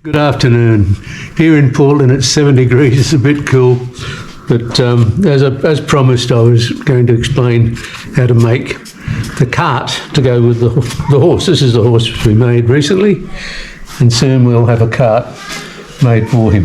Good afternoon. Here in Portland it's 7 degrees, it's a bit cool, but as promised I was going to explain how to make the cart to go with the horse. This is the horse we made recently, and soon we'll have a cart made for him.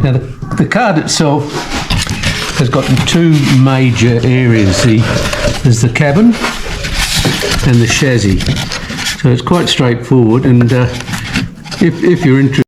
Now the cart itself has got two major areas. There's the cabin and the chassis. So it's quite straightforward, and if you're interested.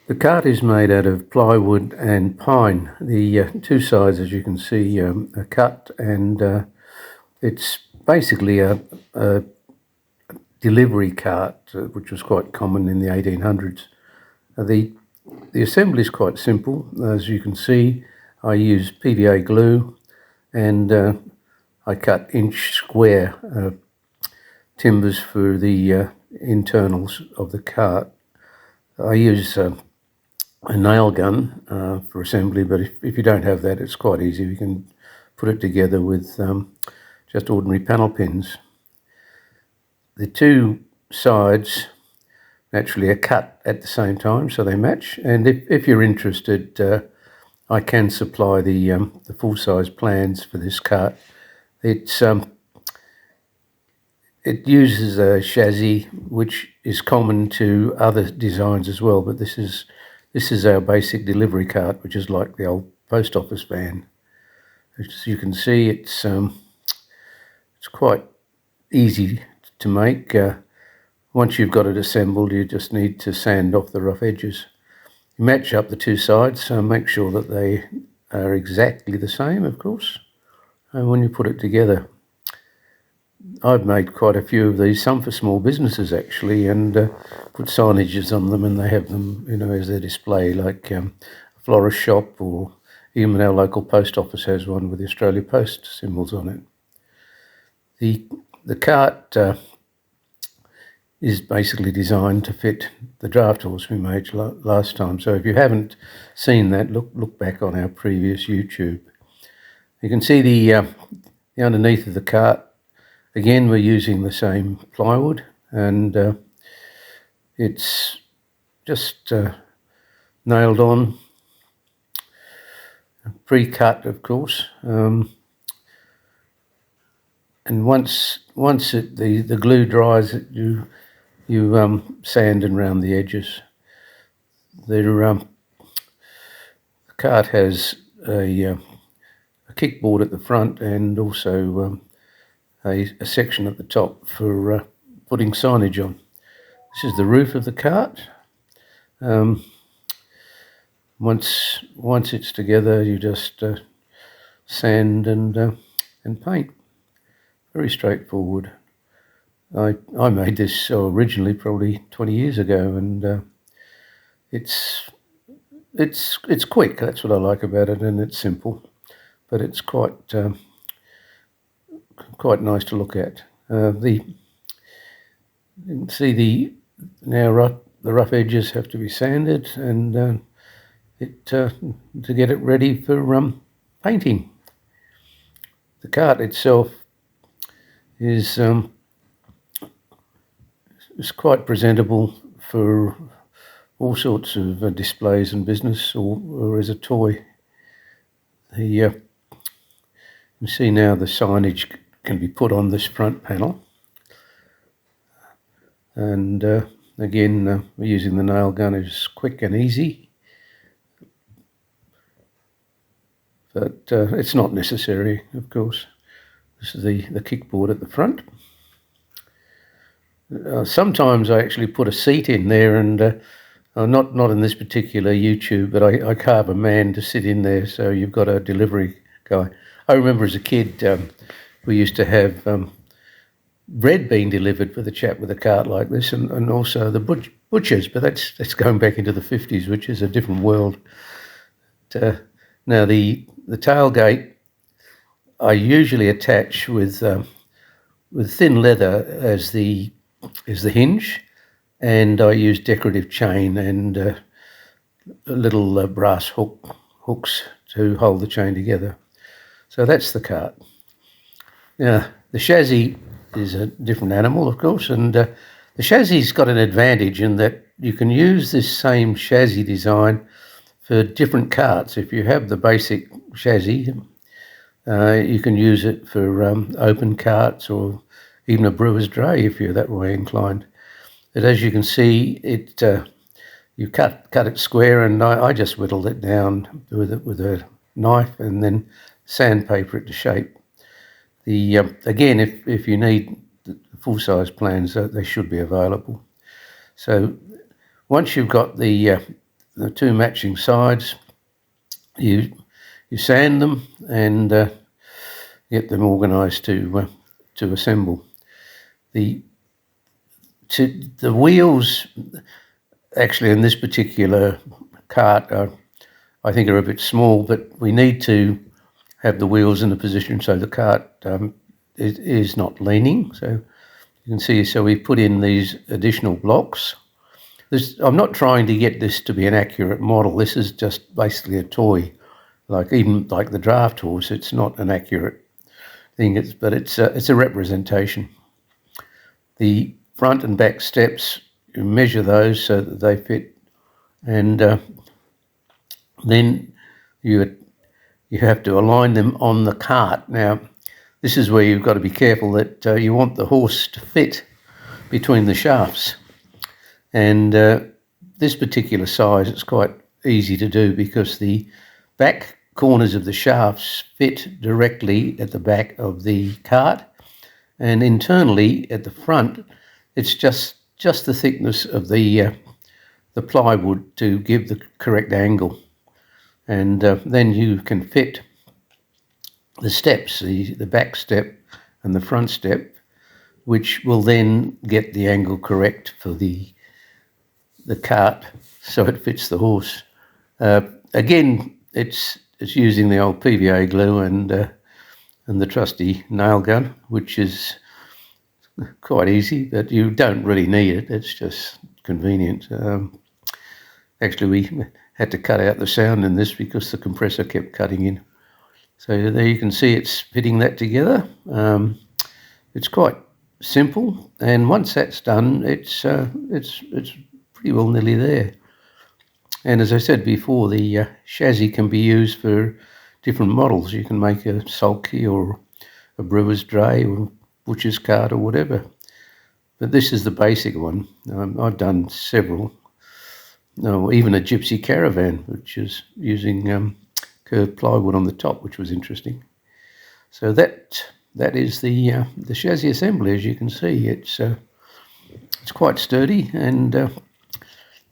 The cart is made out of plywood and pine. The two sides, as you can see, are cut, and it's basically a delivery cart, which was quite common in the 1800s. The assembly is quite simple. As you can see, I use PVA glue, and I cut inch square timbers for the internals of the cart. I use a nail gun for assembly, but if you don't have that, it's quite easy. You can put it together with just ordinary panel pins. The two sides naturally are cut at the same time, so they match. And if you're interested, I can supply the full-size plans for this cart. It uses a chassis which is common to other designs as well, but this is our basic delivery cart, which is like the old post office van. As you can see, it's quite easy to make. Once you've got it assembled, you just need to sand off the rough edges. You match up the two sides, so make sure that they are exactly the same, of course. And when you put it together, I've made quite a few of these, some for small businesses actually, and put signages on them, and they have them, as their display, like a florist shop, or even our local post office has one with the Australia Post symbols on it. The cart is basically designed to fit the draft horse we made last time. So if you haven't seen that, look back on our previous YouTube. You can see the underneath of the cart. Again, we're using the same plywood, and it's just nailed on, pre-cut, of course. And once the glue dries, you sand and round the edges. The cart has a kickboard at the front, and also a section at the top for putting signage on. This is the roof of the cart. Once it's together, you just sand and paint. Very straightforward. I made this originally probably 20 years ago, and it's quick. That's what I like about it, and it's simple, but it's quite nice to look at. You can see the rough edges have to be sanded, and to get it ready for painting. The cart itself is quite presentable for all sorts of displays and business, or as a toy. You see now the signage can be put on this front panel, and again, we're using the nail gun. Is quick and easy, but it's not necessary, of course. This is the kickboard at the front. Sometimes I actually put a seat in there, and not in this particular YouTube, but I carve a man to sit in there, so you've got a delivery guy. I remember as a kid, we used to have bread being delivered for the chap with a cart like this, and also the butchers, but that's going back into the 50s, which is a different world. Now the tailgate I usually attach with thin leather as the hinge, and I use decorative chain and little brass hooks to hold the chain together. So that's the cart. Now the chassis is a different animal, of course, and The chassis got an advantage in that you can use this same chassis design for different carts. If you have the basic chassis, you can use it for open carts or even a brewer's dray if you're that way inclined. But as you can see, you cut it square, and I just whittled it down with a knife and then sandpaper it to shape. Again, if you need the full-size plans, they should be available. So once you've got the two matching sides, you sand them and get them organised to assemble. The wheels, actually, in this particular cart, I think are a bit small, but we need to have the wheels in a position so the cart is not leaning. So you can see, so we put in these additional blocks. I'm not trying to get this to be an accurate model. This is just basically a toy, even like the draft horse. It's not an accurate thing, but it's a representation. The front and back steps, you measure those so that they fit, and then you have to align them on the cart. Now, this is where you've got to be careful that you want the horse to fit between the shafts. And this particular size, it's quite easy to do because the back corners of the shafts fit directly at the back of the cart, and internally at the front, it's just the thickness of the plywood to give the correct angle. And then you can fit the steps, the back step and the front step, which will then get the angle correct for the cart so it fits the horse. Again, it's using the old PVA glue and the trusty nail gun, which is quite easy, but you don't really need it. It's just convenient. Actually, we had to cut out the sound in this because the compressor kept cutting in. So there you can see it's fitting that together. It's quite simple, and once that's done, it's pretty well nearly there. And as I said before, the chassis can be used for different models. You can make a sulky or a brewer's dray or butcher's cart or whatever. But this is the basic one. I've done several. No, even a gypsy caravan, which is using curved plywood on the top, which was interesting. So that is the chassis assembly. As you can see, it's quite sturdy, and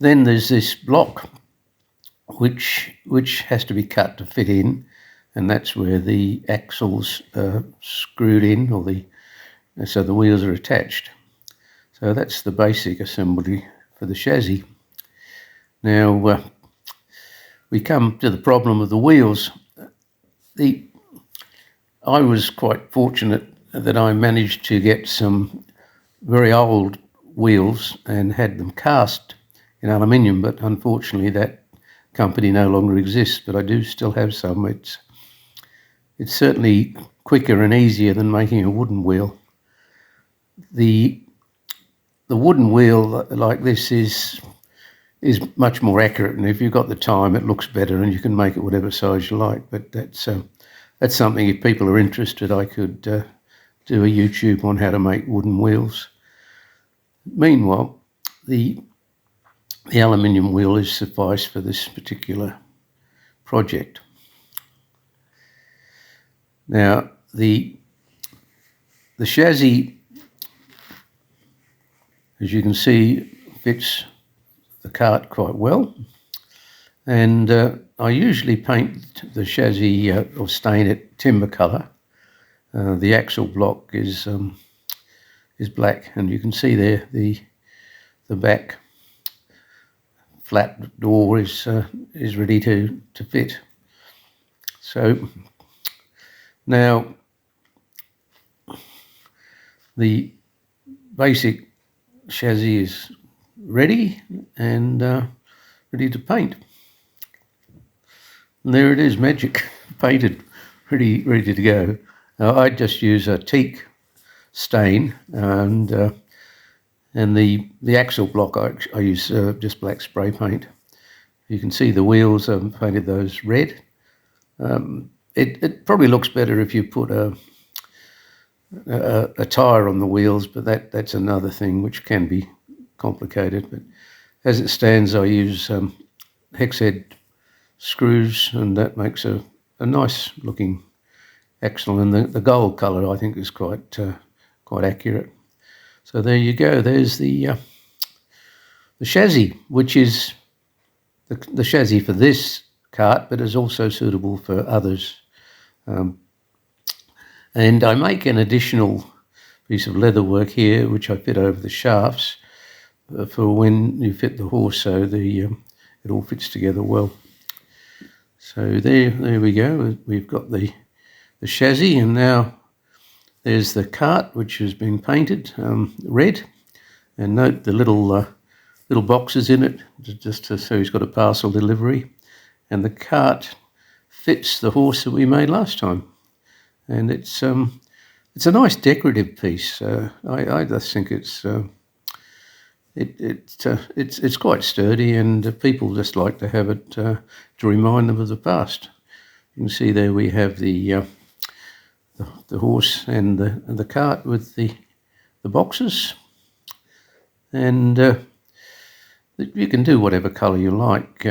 then there's this block which has to be cut to fit in, and that's where the axles are screwed in, so the wheels are attached. So that's the basic assembly for the chassis. Now we come to the problem of the wheels. I was quite fortunate that I managed to get some very old wheels and had them cast in aluminium, but unfortunately that company no longer exists, but I do still have some. It's certainly quicker and easier than making a wooden wheel. The wooden wheel like this is much more accurate, and if you've got the time, it looks better, and you can make it whatever size you like. But that's something, if people are interested, I could do a YouTube on how to make wooden wheels. Meanwhile, the aluminium wheel is suffice for this particular project. Now, the chassis, as you can see, fits the cart quite well, and I usually paint the chassis or stain it timber colour. The axle block is black, and you can see there the back flat door is ready to fit. So now the basic chassis is ready and ready to paint. And there it is, magic, painted, ready to go. I just use a teak stain, and And the axle block, I use just black spray paint. You can see the wheels, I've painted those red. It probably looks better if you put a tyre on the wheels, but that's another thing which can be complicated. But as it stands, I use hex head screws, and that makes a nice looking axle. And the gold colour, I think, is quite accurate. So there you go. There's the chassis, which is the chassis for this cart, but is also suitable for others. And I make an additional piece of leather work here, which I fit over the shafts for when you fit the horse, so it all fits together well. So there we go. We've got the chassis, and now there's the cart, which has been painted red. And note the little boxes in it, just so he's got a parcel delivery. And the cart fits the horse that we made last time. And it's a nice decorative piece. I just think it's quite sturdy, and people just like to have it to remind them of the past. You can see there we have the horse and the cart with the boxes, and you can do whatever colour you like.